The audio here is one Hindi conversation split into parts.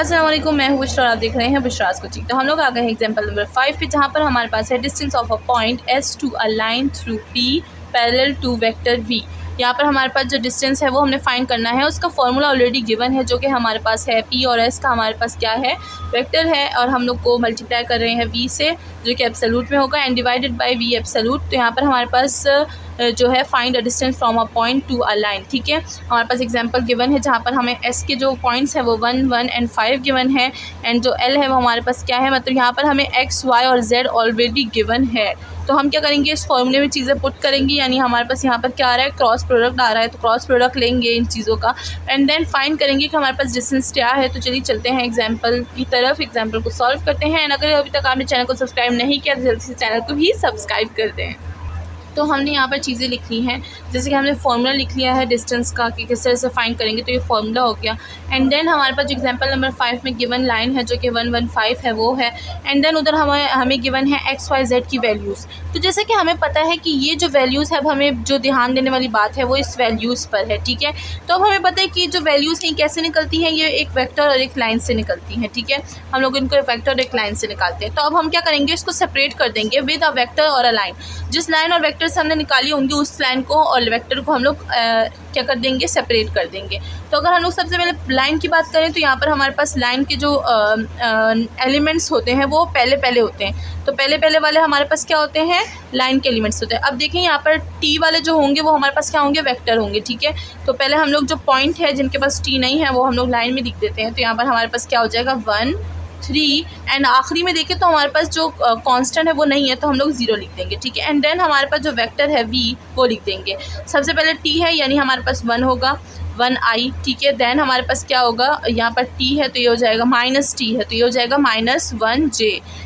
अस्सलाम वालेकुम, मैं हूँ बुशरा और आप देख रहे हैं बुशराज कोचिंग। तो हम लोग आ गए हैं एग्जांपल नंबर 5 पे, जहाँ पर हमारे पास है distance of a point S to a line through P parallel to vector V। यहाँ पर हमारे पास जो डिस्टेंस है वो हमने फाइंड करना है। उसका फॉर्मूला ऑलरेडी गिवन है जो कि हमारे पास है P और S का हमारे पास क्या है, वेक्टर है, और हम लोग को मल्टीप्लाई कर रहे हैं V से जो कि एब्सोल्यूट में होगा and divided by V absolute. तो यहाँ पर हमारे पास जो है find a distance from a point to a line. ठीक है, हमारे पास एग्जांपल गिवन है जहाँ पर हमें S के जो पॉइंट्स हैं वो 1, 1 एंड 5 गिवन है एंड जो L है वो हमारे पास क्या है, मतलब यहाँ पर हमें X, Y और Z ऑलरेडी गिवन है। तो हम क्या करेंगे, इस फॉर्मूले में चीज़ें पुट करेंगे, यानी हमारे पास यहाँ पर क्या आ रहा है, क्रॉस प्रोडक्ट आ रहा है, तो क्रॉस प्रोडक्ट लेंगे इन चीज़ों का एंड देन फाइंड करेंगे कि हमारे पास डिस्टेंस क्या है। तो चलिए चलते हैं एग्जांपल की तरफ, एग्जांपल को सॉल्व करते हैं। एंड अगर अभी तक आपने चैनल को सब्सक्राइब नहीं किया तो जल्दी से चैनल को भी सब्सक्राइब कर दें। तो हमने यहाँ पर चीज़ें लिखी हैं, जैसे कि हमने फार्मूला लिख लिया है डिस्टेंस का कि किस तरह से फाइंड करेंगे, तो ये फार्मूला हो गया। एंड देन हमारे पास जो एग्जांपल नंबर 5 में गिवन लाइन है जो कि 1, 1, 5 है वो है। एंड देन उधर हमें गिवन है X, Y, Z की वैल्यूज़। तो जैसे कि हमें पता है कि ये जो वैल्यूज़ है, अब हमें जो ध्यान देने वाली बात है वो इस वैल्यूज़ पर है। ठीक है, तो अब हमें पता है कि जो वैल्यूज़ हैं कैसे निकलती हैं, ये एक वेक्टर और एक लाइन से निकलती हैं। ठीक है, हम लोग इनको एक वेक्टर और एक लाइन से निकालते हैं। तो अब हम क्या करेंगे, इसको सेपरेट कर देंगे विद अ वेक्टर और अ लाइन। जिस लाइन और वेक्टर से हमने निकाली होंगी उस लाइन को और वेक्टर को हम लोग क्या कर देंगे, सेपरेट कर देंगे। तो अगर हम लोग सबसे पहले लाइन की बात करें तो यहाँ पर हमारे पास लाइन के जो एलिमेंट्स होते हैं वो पहले होते हैं। तो पहले वाले हमारे पास क्या होते हैं, लाइन के एलिमेंट्स होते हैं। अब देखें यहाँ पर T वाले जो होंगे वो हमारे पास क्या होंगे, वेक्टर होंगे। ठीक है, तो पहले हम लोग जो पॉइंट है जिनके पास T नहीं है वो हम लोग लाइन में लिख देते हैं। तो यहाँ पर हमारे पास क्या हो जाएगा, 1, 3 एंड आखिरी में देखें तो हमारे पास जो कांस्टेंट है वो नहीं है तो हम लोग 0 लिख देंगे। ठीक है, एंड देन हमारे पास जो वेक्टर है V वो लिख देंगे। सबसे पहले T है यानी हमारे पास 1 होगा, 1i। ठीक है, देन हमारे पास क्या होगा, यहाँ पर T है तो ये हो जाएगा -T है तो ये हो जाएगा -1j।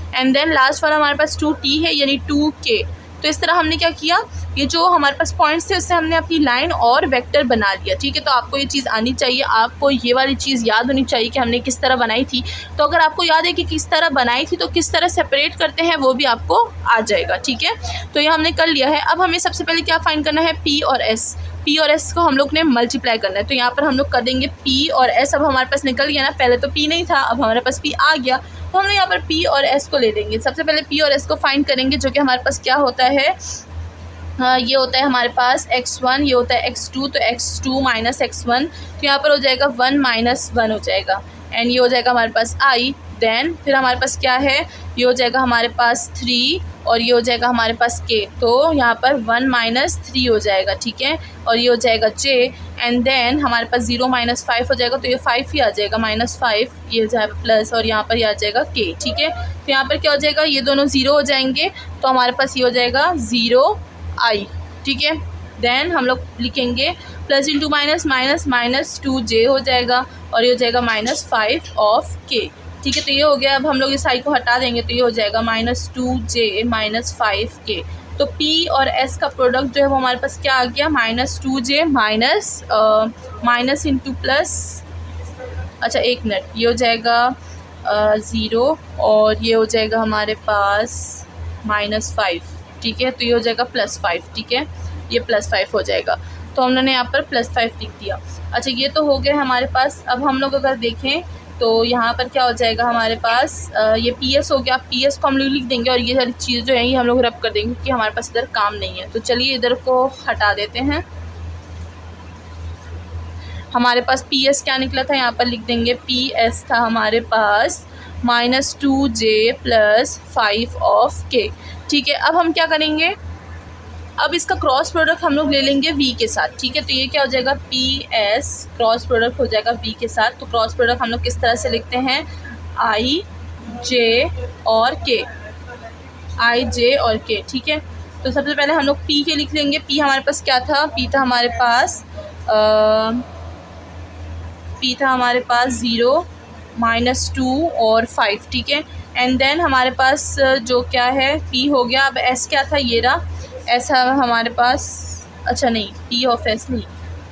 एंड देन लास्ट वाला हमारे पास 2T है यानी 2k। तो इस तरह हमने क्या किया, ये जो हमारे पास पॉइंट्स थे उससे हमने अपनी लाइन और वेक्टर बना लिया। ठीक है, तो आपको ये चीज़ आनी चाहिए, आपको ये वाली चीज़ याद होनी चाहिए कि हमने किस तरह बनाई थी। तो अगर आपको याद है कि किस तरह बनाई थी तो किस तरह सेपरेट करते हैं वो भी आपको आ जाएगा। ठीक है, तो ये हमने कर लिया है। अब हमें सबसे पहले क्या फाइंड करना है, P और S को हम लोग ने मल्टीप्लाई करना है। तो यहाँ पर हम लोग कर देंगे P और S। अब हमारे पास निकल गया ना, पहले तो P नहीं था, अब हमारे पास P आ गया, तो हम लोग यहाँ पर P और S को ले लेंगे। सबसे पहले P और S को फाइंड करेंगे जो कि हमारे पास क्या होता है, ये होता है हमारे पास x1, ये होता है x2, तो x2 - x1, तो यहाँ पर हो जाएगा 1 - 1 हो जाएगा एंड ये हो जाएगा हमारे पास i। देन फिर हमारे पास क्या है, ये हो जाएगा हमारे पास 3 और ये हो जाएगा हमारे पास k, तो यहाँ पर 1 - 3 हो जाएगा। ठीक है, और ये हो जाएगा j एंड देन हमारे पास 0 - 5 हो जाएगा तो ये 5 ही आ जाएगा, -5, ये हो जाएगा प्लस और यहाँ पर ये आ जाएगा k। ठीक है, तो यहाँ पर क्या हो जाएगा, ये दोनों 0 हो जाएंगे तो हमारे पास ये हो जाएगा 0i। ठीक है, देन हम लोग लिखेंगे प्लस इंटू माइनस 2j हो जाएगा और ये हो जाएगा -5 ऑफ k। ठीक है, तो ये हो गया। अब हम लोग इस i को हटा देंगे तो ये हो जाएगा -2j -5k। तो P और S का प्रोडक्ट जो है वो हमारे पास क्या आ गया, -2j माइनस इंटू प्लस, अच्छा एक मिनट, ये हो जाएगा 0 और ये हो जाएगा हमारे पास -5। ठीक है, तो ये हो जाएगा +5। ठीक है, ये +5 हो जाएगा, तो हम लोगों ने यहाँ पर +5 लिख दिया। अच्छा, ये तो हो गया हमारे पास। अब हम लोग अगर देखें तो यहाँ पर क्या हो जाएगा हमारे पास, ये PS हो गया। PS को हम लोग लिख देंगे और ये सारी चीज़ जो है ये हम लोग रब कर देंगे क्योंकि हमारे पास इधर काम नहीं है। तो चलिए इधर को हटा देते हैं। हमारे पास PS क्या निकला था, यहाँ पर लिख देंगे PS था हमारे पास -2j + 5 ऑफ k। ठीक है, अब हम क्या करेंगे, अब इसका क्रॉस प्रोडक्ट हम लोग ले लेंगे V के साथ। ठीक है, तो ये क्या हो जाएगा, PS क्रॉस प्रोडक्ट हो जाएगा V के साथ। तो क्रॉस प्रोडक्ट हम लोग किस तरह से लिखते हैं, I, J और K, I, J और K। ठीक है, तो सबसे पहले हम लोग P के लिख लेंगे। P हमारे पास क्या था, P था हमारे पास 0 -2 और 5। ठीक है, एंड देन हमारे पास जो क्या है P हो गया। अब S क्या था, ये रहा S हमारे पास, अच्छा नहीं, P of S नहीं,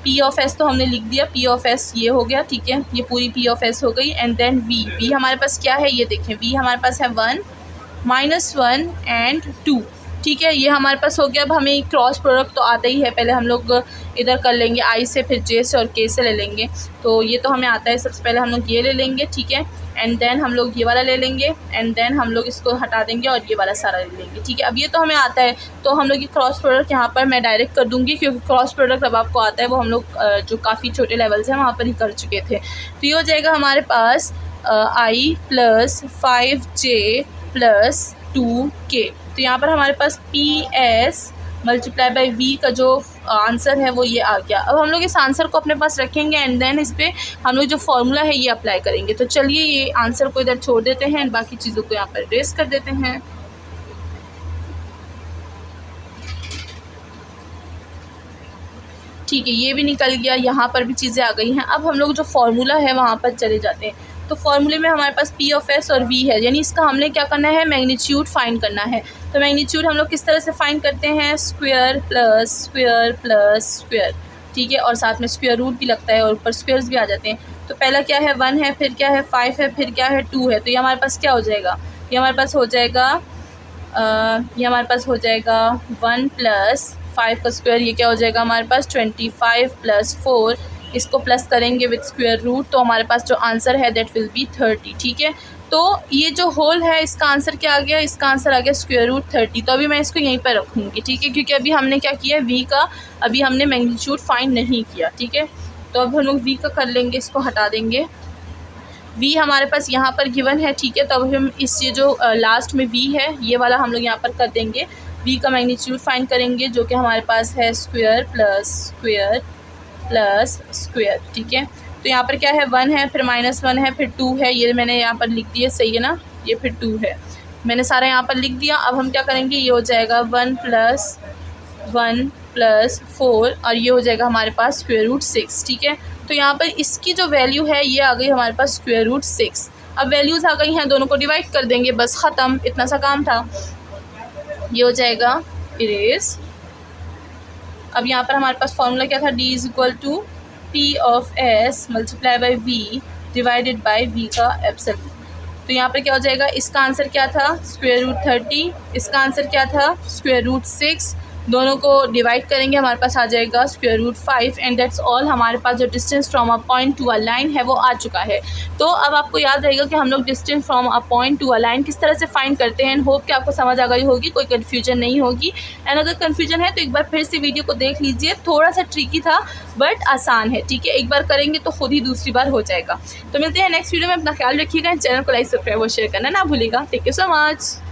P of S तो हमने लिख दिया, P of S ये हो गया। ठीक है, ये पूरी P of S हो गई। एंड देन V हमारे पास क्या है, ये देखें V हमारे पास है 1 -1 एंड 2। ठीक है, ये हमारे पास हो गया। अब हमें क्रॉस प्रोडक्ट तो आता ही है, पहले हम लोग इधर कर लेंगे आई से, फिर जे से और के से ले लेंगे। तो ये तो हमें आता है, सबसे पहले हम लोग ये ले लेंगे, ठीक है, एंड देन हम लोग ये वाला ले लेंगे, एंड देन हम लोग इसको हटा देंगे और ये वाला सारा ले लेंगे, ठीक है। अब ये तो हमें आता है, तो हम लोग ये क्रॉस प्रोडक्ट यहाँ पर मैं डायरेक्ट कर दूँगी, क्योंकि क्रॉस प्रोडक्ट अब आपको आता है, वो हम लोग जो काफ़ी छोटे लेवल से वहाँ पर ही कर चुके थे। तो ये हो जाएगा हमारे पास आई प्लस 5j प्लस 2k। तो यहाँ पर हमारे पास PS मल्टीप्लाई बाई V का जो आंसर है वो ये आ गया। अब हम लोग इस आंसर को अपने पास रखेंगे एंड देन इस पर हम लोग जो फॉर्मूला है ये अप्लाई करेंगे। तो चलिए ये आंसर को इधर छोड़ देते हैं एंड बाकी चीज़ों को यहाँ पर इरेज कर देते हैं। ठीक है, ये भी निकल गया, यहाँ पर भी चीज़ें आ गई हैं। अब हम लोग जो फार्मूला है वहाँ पर चले जाते हैं। तो फार्मूले में हमारे पास P ऑफ S और V है, यानी इसका हमने क्या करना है, मैग्नीट्यूड फाइंड करना है। तो मैग्नीट्यूड हम लोग किस तरह से फाइंड करते हैं, square plus square plus square, ठीक है, और साथ में स्क्वायर रूट भी लगता है और ऊपर स्क्वायर्स भी आ जाते हैं। तो पहला क्या है 1 है, फिर क्या है 5 है, फिर क्या है 2 है। तो ये हमारे पास क्या हो जाएगा, ये हमारे पास हो जाएगा 1 प्लस 5 का स्क्वायर, ये क्या हो जाएगा हमारे पास 25 प्लस 4, इसको प्लस करेंगे विद स्क्वायर रूट, तो हमारे पास जो आंसर है दैट विल बी 30, ठीक है। तो ये जो होल है इसका आंसर क्या आ गया, इसका आंसर आ गया स्क्वायर रूट 30। तो अभी मैं इसको यहीं पर रखूँगी, ठीक है, क्योंकि अभी हमने क्या किया, V का अभी हमने मैग्नीट्यूड फाइंड नहीं किया, ठीक है। तो अब हम लोग V का कर लेंगे, इसको हटा देंगे। V हमारे पास यहाँ पर गिवन है, ठीक है। तो अब हम इस ये जो लास्ट में V है ये वाला हम लोग यहाँ पर कर देंगे। V का मैग्नीट्यूड फाइंड करेंगे जो कि हमारे पास है square plus square plus square, ठीक है। तो यहाँ पर क्या है 1 है, फिर -1 है, फिर 2 है, ये मैंने यहाँ पर लिख दिया, सही है ना, ये फिर 2 है, मैंने सारा यहाँ पर लिख दिया। अब हम क्या करेंगे, ये हो जाएगा 1 प्लस 4 और ये हो जाएगा हमारे पास स्क्वायर रूट 6, ठीक है। तो यहाँ पर इसकी जो वैल्यू है ये आ गई हमारे पास स्क्वायर रूट 6। अब वैल्यूज़ आ गई हैं, दोनों को डिवाइड कर देंगे, बस ख़त्म, इतना सा काम था। ये हो जाएगा इरेज। अब यहाँ पर हमारे पास फॉर्मूला क्या था, D is equal to P of S multiply by V divided by V का एप्सिलॉन। तो यहाँ पर क्या हो जाएगा, इसका आंसर क्या था स्क्वायर रूट 30, इसका आंसर क्या था स्क्वायर रूट 6, दोनों को डिवाइड करेंगे हमारे पास आ जाएगा square root 5 and that's all. हमारे पास जो distance from a point to a line है वो आ चुका है। तो अब आपको याद रहेगा कि हम लोग distance from a point to a line किस तरह से फाइंड करते हैं। एंड होप कि आपको समझ आ गई होगी, कोई कन्फ्यूजन नहीं होगी। एंड अगर कन्फ्यूजन है तो एक बार फिर से वीडियो को देख लीजिए, थोड़ा सा ट्रिकी था बट आसान है, ठीक है। एक बार करेंगे तो खुद ही दूसरी बार हो जाएगा। तो मिलते हैं नेक्स्ट वीडियो में, अपना ख्याल रखिएगा, चैनल को लाइक सब्सक्राइब और शेयर करना ना भूलिएगा। Thank you so much.